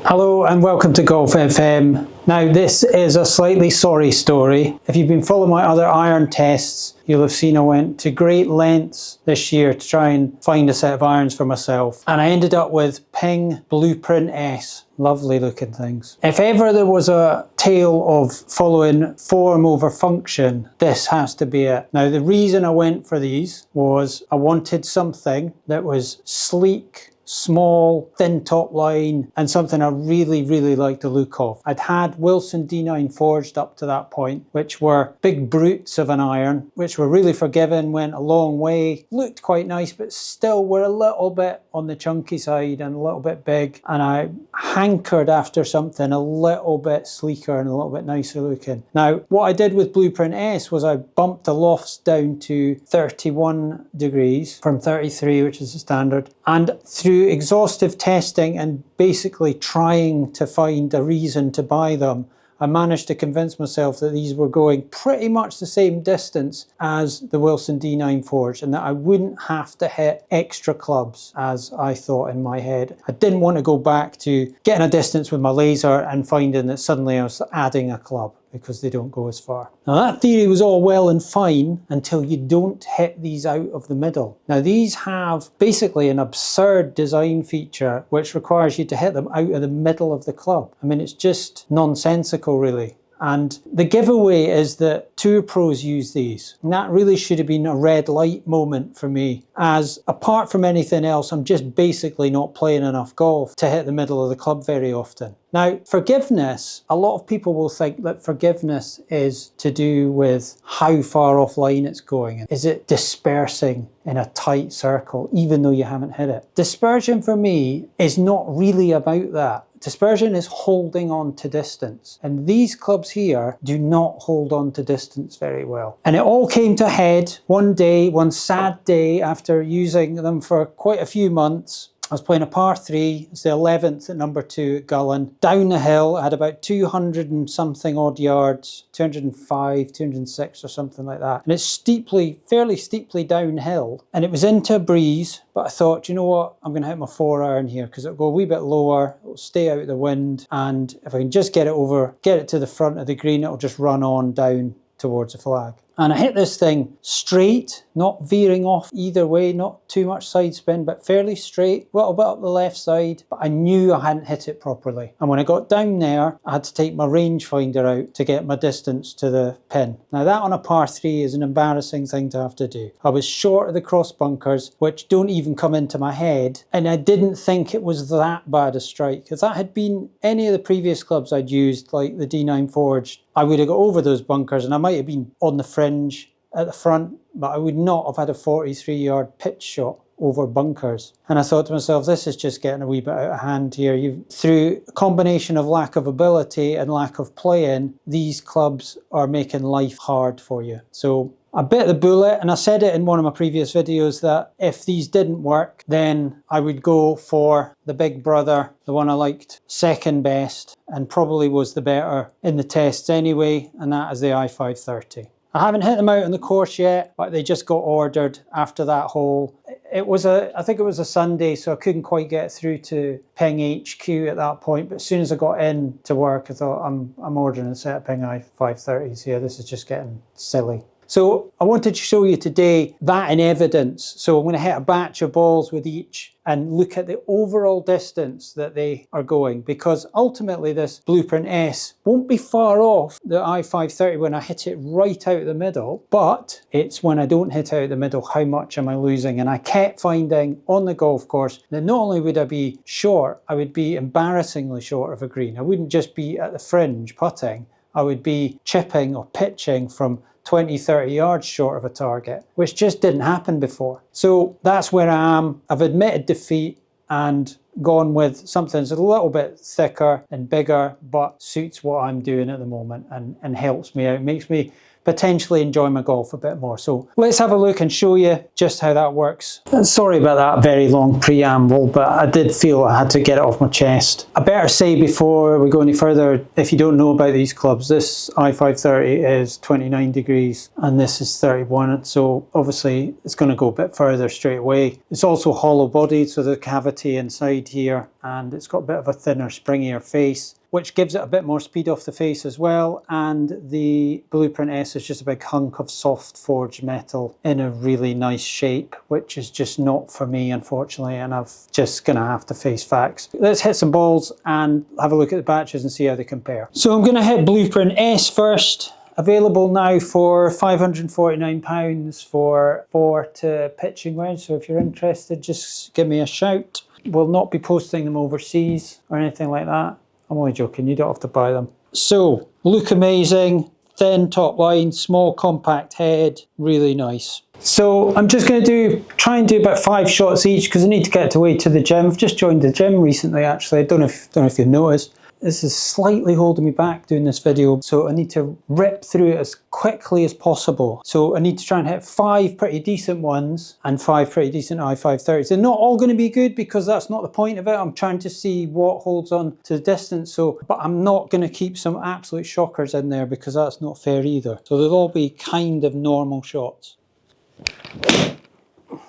Hello and welcome to Golf FM. Now this is a slightly sorry story. If you've been following my other iron tests, you'll have seen I went to great lengths this year to try and find a set of irons for myself. And I ended up with Ping Blueprint S. Lovely looking things. If ever there was a tale of following form over function, this has to be it. Now the reason I went for these was I wanted something that was sleek, small, thin top line, and something I really liked the look of. I'd had Wilson D9 forged up to that point, which were big brutes of an iron, which were really forgiving, went a long way, looked quite nice, but still were a little bit on the chunky side and a little bit big. And I hankered after something a little bit sleeker and a little bit nicer looking. Now, what I did with Blueprint S was I bumped the lofts down to 31 degrees from 33, which is the standard, and through exhaustive testing and basically trying to find a reason to buy them, I managed to convince myself that these were going pretty much the same distance as the Wilson D9 forged and that I wouldn't have to hit extra clubs as I thought in my head. I didn't want to go back to getting a distance with my laser and finding that suddenly I was adding a club, because they don't go as far. Now that theory was all well and fine until you don't hit these out of the middle. Now these have basically an absurd design feature which requires you to hit them out of the middle of the club. I mean, it's just nonsensical really. And the giveaway is that tour pros use these. And that really should have been a red light moment for me, as apart from anything else, I'm just basically not playing enough golf to hit the middle of the club very often. Now, forgiveness, a lot of people will think that forgiveness is to do with how far offline it's going. Is it dispersing in a tight circle, even though you haven't hit it? Dispersion for me is not really about that. Dispersion is holding on to distance. And these clubs here do not hold on to distance very well. And it all came to a head one day, one sad day after using them for quite a few months. I was playing a par 3, it's the 11th at number 2 at Gullen. Down the hill, I had about 200 and something odd yards, 205, 206 or something like that. And it's steeply, fairly steeply downhill. And it was into a breeze, but I thought, you know what, I'm going to hit my 4-iron here because it'll go a wee bit lower, it'll stay out of the wind, and if I can just get it over, get it to the front of the green, it'll just run on down towards the flag. And I hit this thing straight, not veering off either way, not too much side spin, but fairly straight, a little bit up the left side, but I knew I hadn't hit it properly. And when I got down there, I had to take my rangefinder out to get my distance to the pin. Now that on a par 3 is an embarrassing thing to have to do. I was short of the cross bunkers, which don't even come into my head, and I didn't think it was that bad a strike. If that had been any of the previous clubs I'd used, like the D9 Forged, I would have got over those bunkers and I might have been on the fringe at the front, but I would not have had a 43-yard pitch shot over bunkers. And I thought to myself, this is just getting a wee bit out of hand here. Through a combination of lack of ability and lack of playing, these clubs are making life hard for you. So I bit the bullet, and I said it in one of my previous videos that if these didn't work, then I would go for the big brother, the one I liked second best, and probably was the better in the tests anyway, and that is the I530. I haven't hit them out on the course yet, but they just got ordered after that hole. It was I think it was a Sunday, so I couldn't quite get through to Ping HQ at that point. But as soon as I got in to work, I thought, I'm ordering a set of Ping I530s here. This is just getting silly. So I wanted to show you today that in evidence. So I'm going to hit a batch of balls with each and look at the overall distance that they are going, because ultimately this Blueprint S won't be far off the I530 when I hit it right out the middle, but it's when I don't hit out the middle, how much am I losing? And I kept finding on the golf course that not only would I be short, I would be embarrassingly short of a green. I wouldn't just be at the fringe putting, I would be chipping or pitching from 20, 30 yards short of a target, which just didn't happen before. So that's where I am. I've admitted defeat and gone with something that's a little bit thicker and bigger, but suits what I'm doing at the moment and helps me out, makes me potentially enjoy my golf a bit more. So let's have a look and show you just how that works. Sorry about that very long preamble, but I did feel I had to get it off my chest. I better say before we go any further, if you don't know about these clubs, this I530 is 29 degrees and this is 31, so obviously it's going to go a bit further straight away. It's also hollow bodied, so the cavity inside here, and it's got a bit of a thinner, springier face, which gives it a bit more speed off the face as well. And the Blueprint S is just a big hunk of soft forged metal in a really nice shape, which is just not for me, unfortunately, and I'm just gonna have to face facts. Let's hit some balls and have a look at the batches and see how they compare. So I'm gonna hit Blueprint S first. Available now for £549 for 4 to pitching wedge, so if you're interested, just give me a shout. We'll not be posting them overseas or anything like that. I'm only joking, you don't have to buy them. So, look amazing, thin top line, small compact head, really nice. So I'm just going to try and do about 5 shots each because I need to get away to the gym. I've just joined the gym recently actually, I don't know if you've noticed. This is slightly holding me back doing this video, so I need to rip through it as quickly as possible. So I need to try and hit 5 pretty decent ones and 5 pretty decent I530s. They're not all going to be good because that's not the point of it. I'm trying to see what holds on to the distance. But I'm not going to keep some absolute shockers in there because that's not fair either. So they'll all be kind of normal shots.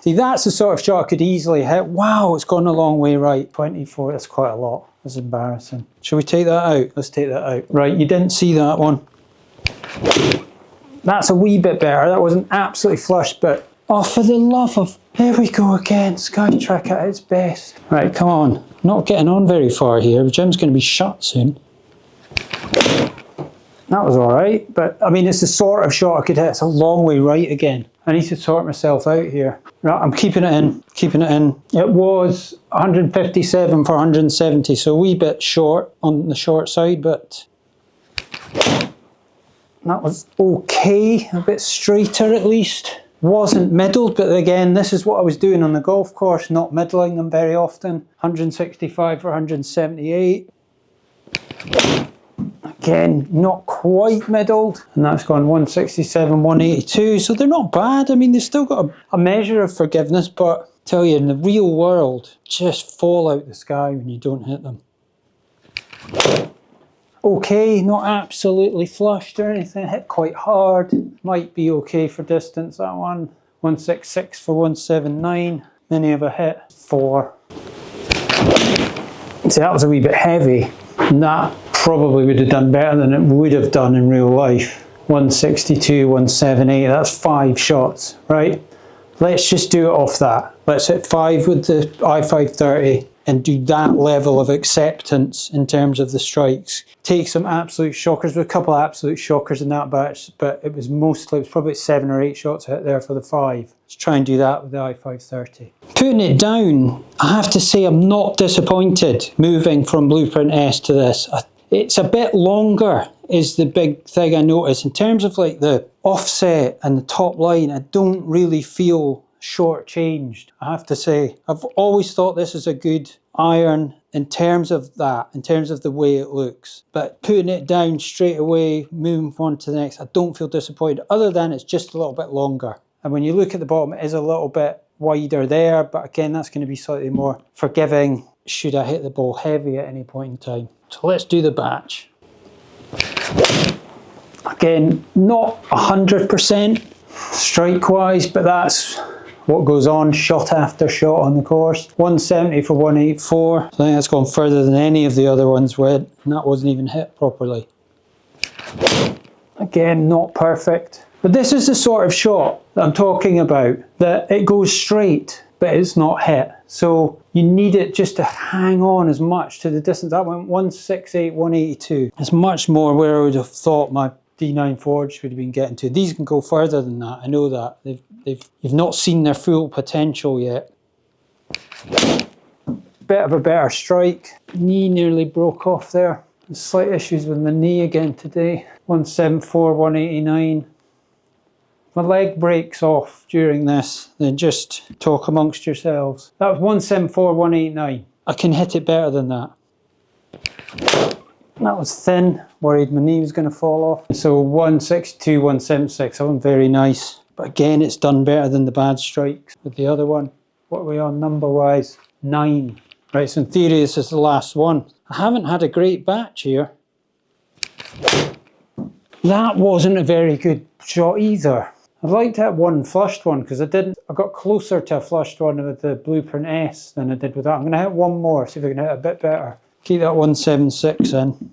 See, that's the sort of shot I could easily hit. Wow, it's gone a long way right. 24, that's quite a lot. That's embarrassing. Shall we take that out? Let's take that out. Right, you didn't see that one. That's a wee bit better. That wasn't absolutely flush, but oh, for the love of... There we go again. Skytrack at its best. Right, come on. Not getting on very far here. The gym's going to be shut soon. That was all right, but I mean, it's the sort of shot I could hit. It's a long way right again. I need to sort myself out here. Right, I'm keeping it in, keeping it in. It was 157 for 170, so a wee bit short on the short side, but that was okay. A bit straighter at least. Wasn't middled, but again, this is what I was doing on the golf course, not middling them very often. 165 for 178. Again, not quite middled, and that's gone 167, 182, so they're not bad. I mean, they've still got a measure of forgiveness, but I tell you, in the real world, just fall out the sky when you don't hit them. Okay, not absolutely flushed or anything, hit quite hard. Might be okay for distance, that one. 166 for 179. Many of a hit. 4. See, that was a wee bit heavy, and that probably would have done better than it would have done in real life. 162, 178, that's 5 shots, right? Let's just do it off that. Let's hit 5 with the I530 and do that level of acceptance in terms of the strikes. Take some absolute shockers, with a couple of absolute shockers in that batch, but it was probably 7 or 8 shots I hit there for the 5. Let's try and do that with the I530. Putting it down, I have to say I'm not disappointed moving from Blueprint S to this. It's a bit longer is the big thing I notice. In terms of like the offset and the top line, I don't really feel shortchanged, I have to say. I've always thought this is a good iron in terms of that, in terms of the way it looks. But putting it down straight away, moving on to the next, I don't feel disappointed, other than it's just a little bit longer. And when you look at the bottom, it is a little bit wider there, but again, that's going to be slightly more forgiving should I hit the ball heavy at any point in time. So let's do the batch. Again, not 100% strike-wise, but that's what goes on shot after shot on the course. 170 for 184. I think that's gone further than any of the other ones went, and that wasn't even hit properly. Again, not perfect. But this is the sort of shot that I'm talking about, that it goes straight, but it's not hit. So you need it just to hang on as much to the distance. That went 168, 182. It's much more where I would have thought my D9 Forge would have been getting to. These can go further than that, I know that. You've not seen their full potential yet. Bit of a better strike. Knee nearly broke off there. Slight issues with my knee again today. 174, 189. My leg breaks off during this, then just talk amongst yourselves. That was 174, 189. I can hit it better than that. That was thin, worried my knee was going to fall off. So 162, 176, that one very nice. But again, it's done better than the bad strikes with the other one. What are we on number wise? 9. Right, so in theory this is the last one. I haven't had a great batch here. That wasn't a very good shot either. I'd like to have one flushed one because I got closer to a flushed one with the Blueprint S than I did with that. I'm going to hit one more, see if I can hit it a bit better. Keep that 176 in.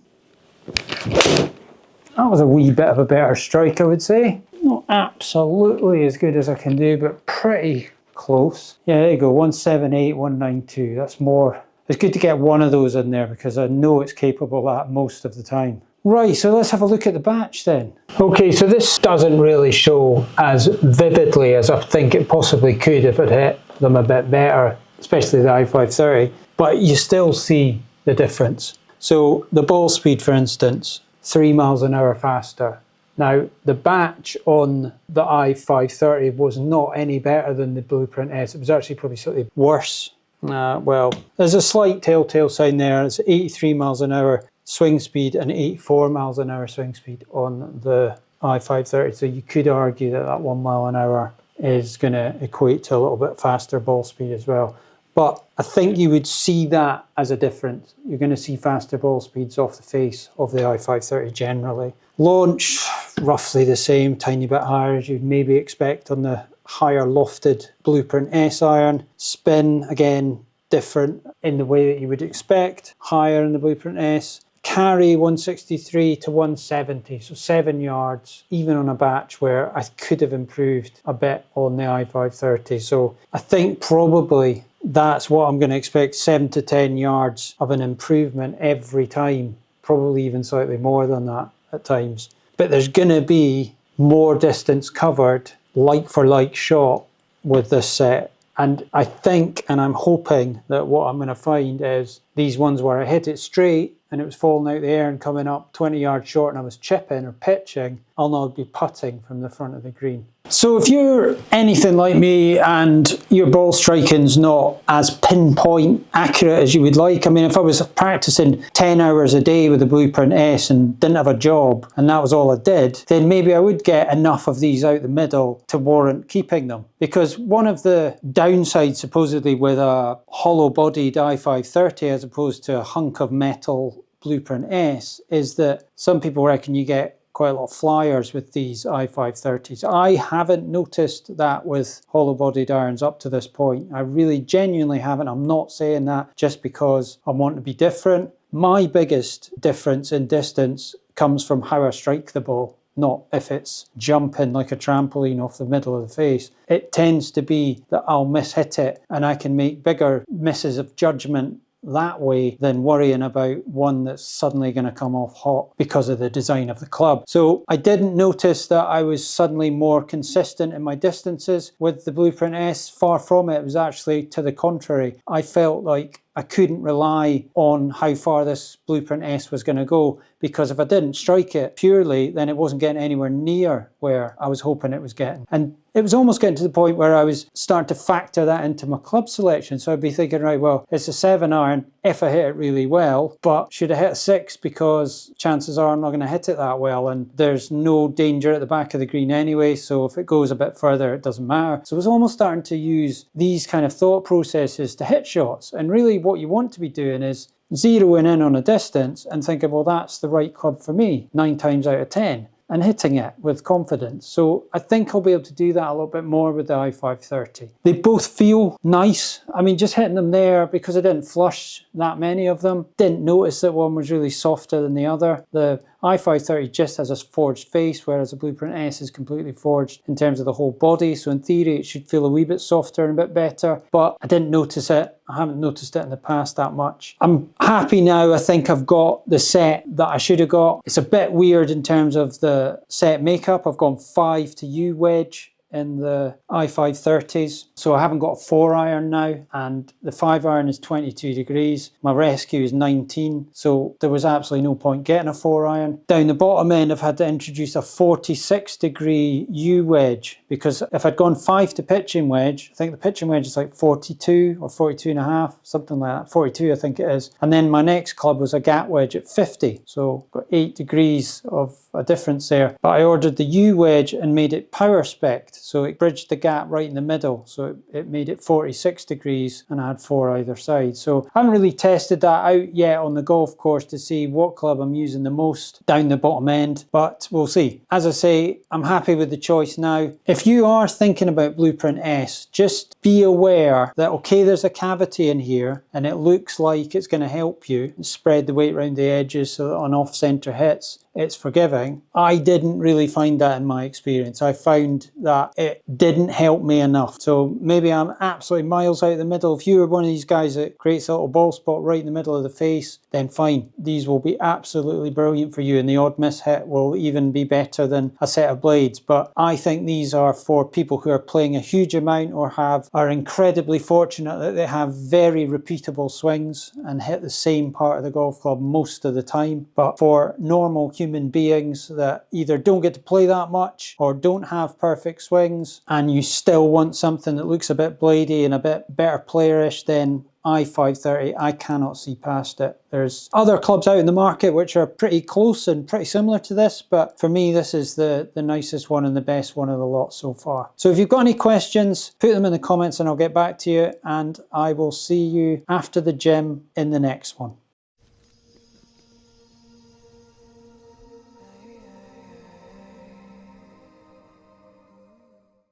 That was a wee bit of a better strike, I would say. Not absolutely as good as I can do, but pretty close. Yeah, there you go, 178, 192. That's more. It's good to get one of those in there because I know it's capable of that most of the time. Right, so let's have a look at the batch then. Okay, so this doesn't really show as vividly as I think it possibly could if it hit them a bit better, especially the I530, but you still see the difference. So the ball speed, for instance, 3 miles an hour faster. Now, the batch on the I530 was not any better than the Blueprint S. It was actually probably slightly worse. Well, there's a slight telltale sign there. It's 83 miles an hour swing speed and 84 miles an hour swing speed on the I530. So you could argue that that 1 mile an hour is going to equate to a little bit faster ball speed as well. But I think you would see that as a difference. You're going to see faster ball speeds off the face of the i530 generally. Launch, roughly the same, tiny bit higher as you'd maybe expect on the higher lofted Blueprint S iron. Spin, again, different in the way that you would expect, higher in the Blueprint S. Carry 163 to 170, so 7 yards, even on a batch where I could have improved a bit on the i530. So I think probably that's what I'm going to expect, 7 to 10 yards of an improvement every time, probably even slightly more than that at times. But there's going to be more distance covered, like for like shot with this set. And I think, and I'm hoping that what I'm going to find is these ones where I hit it straight and it was falling out the air and coming up 20 yards short and I was chipping or pitching, I'll now be putting from the front of the green. So if you're anything like me and your ball striking's not as pinpoint accurate as you would like, I mean, if I was practicing 10 hours a day with the Blueprint S and didn't have a job and that was all I did, then maybe I would get enough of these out the middle to warrant keeping them. Because one of the downsides supposedly with a hollow-bodied i530 as opposed to a hunk of metal Blueprint S is that some people reckon you get quite a lot of flyers with these i530s. I haven't noticed that with hollow-bodied irons up to this point. I really genuinely haven't. I'm not saying that just because I want to be different. My biggest difference in distance comes from how I strike the ball, not if it's jumping like a trampoline off the middle of the face. It tends to be that I'll miss-hit it and I can make bigger misses of judgment that way than worrying about one that's suddenly going to come off hot because of the design of the club. So I didn't notice that I was suddenly more consistent in my distances with the Blueprint S. Far from it. It was actually to the contrary. I felt like I couldn't rely on how far this Blueprint S was going to go, because if I didn't strike it purely, then it wasn't getting anywhere near where I was hoping it was getting. And it was almost getting to the point where I was starting to factor that into my club selection. So I'd be thinking, right, well, it's a 7 iron if I hit it really well, but should I hit a 6 because chances are I'm not going to hit it that well and there's no danger at the back of the green anyway, so if it goes a bit further, it doesn't matter. So I was almost starting to use these kind of thought processes to hit shots. And really what you want to be doing is zeroing in on a distance and thinking, well, that's the right club for me 9 times out of 10. And hitting it with confidence. So I think I'll be able to do that a little bit more with the i530. They both feel nice. I mean, just hitting them there, because I didn't flush that many of them, didn't notice that one was really softer than the other. The i530 just has a forged face, whereas the Blueprint S is completely forged in terms of the whole body. So in theory, it should feel a wee bit softer and a bit better, but I didn't notice it. I haven't noticed it in the past that much. I'm happy now. I think I've got the set that I should have got. It's a bit weird in terms of the set makeup. I've gone 5 to U wedge in the I530s. So I haven't got a 4-iron now, and the 5-iron is 22 degrees. My rescue is 19, so there was absolutely no point getting a 4-iron. Down the bottom end, I've had to introduce a 46-degree U wedge, because if I'd gone 5 to pitching wedge, I think the pitching wedge is like 42 or 42 and a half, something like that, 42 I think it is. And then my next club was a gap wedge at 50, so got 8 degrees of a difference there. But I ordered the U wedge and made it power spec'd, so it bridged the gap right in the middle, so it made it 46 degrees and I had 4 either side. So I haven't really tested that out yet on the golf course to see what club I'm using the most down the bottom end, but we'll see. As I say, I'm happy with the choice now. If you are thinking about Blueprint S, just be aware that okay, there's a cavity in here and it looks like it's going to help you spread the weight around the edges so that on off-center hits it's forgiving. I didn't really find that in my experience. I found that it didn't help me enough. So maybe I'm absolutely miles out of the middle. If you were one of these guys that creates a little ball spot right in the middle of the face, then fine. These will be absolutely brilliant for you, and the odd miss hit will even be better than a set of blades. But I think these are for people who are playing a huge amount or are incredibly fortunate that they have very repeatable swings and hit the same part of the golf club most of the time. But for normal human beings that either don't get to play that much or don't have perfect swings, and you still want something that looks a bit bladey and a bit better playerish, then I530, I cannot see past it. There's other clubs out in the market which are pretty close and pretty similar to this, but for me this is the nicest one and the best one of the lot so far. So if you've got any questions, put them in the comments and I'll get back to you, and I will see you after the gym in the next one.